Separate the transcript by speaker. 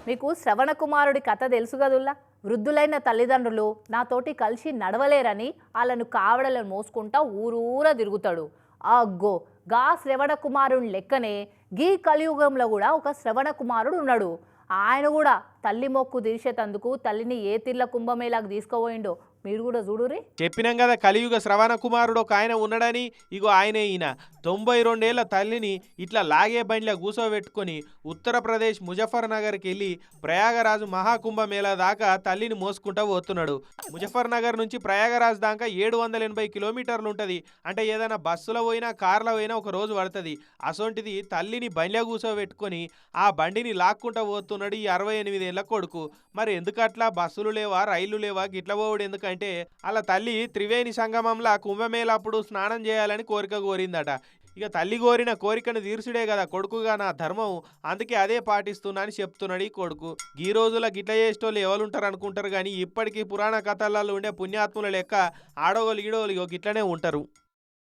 Speaker 1: మీకు శ్రవణ కుమారుడి కథ తెలుసు కదుల్లా. వృద్ధులైన తల్లిదండ్రులు నాతోటి కలిసి నడవలేరని వాళ్ళను కావడలను మోసుకుంటా ఊరూరా తిరుగుతాడు. అగ్గో గా శ్రవణ కుమారుని లెక్కనే గీ కలియుగంలో కూడా ఒక శ్రవణ కుమారుడు ఉన్నాడు. ఆయన కూడా తల్లి మొక్కు తీర్చేతందుకు తల్లిని ఏ తీర్ల కుంభమేళాకు తీసుకుపోయిండో మీరు కూడా చూడురి.
Speaker 2: చెప్పినాం కదా కలియుగ శ్రవణ కుమారుడు ఒక ఆయన ఉన్నాడని. ఇగో ఆయనే ఈయన 92 ఏళ్ల తల్లిని ఇట్లా లాగే బండ్ల కూసోబెట్టుకొని ఉత్తరప్రదేశ్ ముజఫర్ నగర్కి వెళ్ళి ప్రయాగరాజు మహాకుంభమేళా దాకా తల్లిని మోసుకుంటా పోతున్నాడు. ముజఫర్ నగర్ నుంచి ప్రయాగరాజ్ దాకా 780 కిలోమీటర్లు ఉంటుంది. అంటే ఏదైనా బస్సులో పోయినా కార్లో పోయినా ఒక రోజు పడుతుంది. అసొంటిది తల్లిని బండ్ల కూసోబెట్టుకొని ఆ బండిని లాక్కుంటా పోతున్నాడు ఈ 68 ఏళ్ల కొడుకు. మరి ఎందుకట్లా బస్సులు లేవా రైళ్లు లేవా గిట్ల పోవుడు ఎందుకంటే అలా తల్లి త్రివేణి సంగమంలా కుంభమేళప్పుడు స్నానం చేయాలని కోరిక కోరిందట. ఇక తల్లి కోరిన కోరికను తీర్చుడే కదా కొడుకుగా నా ధర్మం, అందుకే అదే పాటిస్తున్నా అని చెప్తున్నాడు ఈ కొడుకు. ఈ రోజుల గిట్ల చేసేటోళ్ళు ఎవరుంటారు అనుకుంటారు కానీ ఇప్పటికీ పురాణ కథలలో ఉండే పుణ్యాత్ముల లెక్క ఆడోళ్ళు ఈడోళ్ళు గిట్లనే ఉంటారు.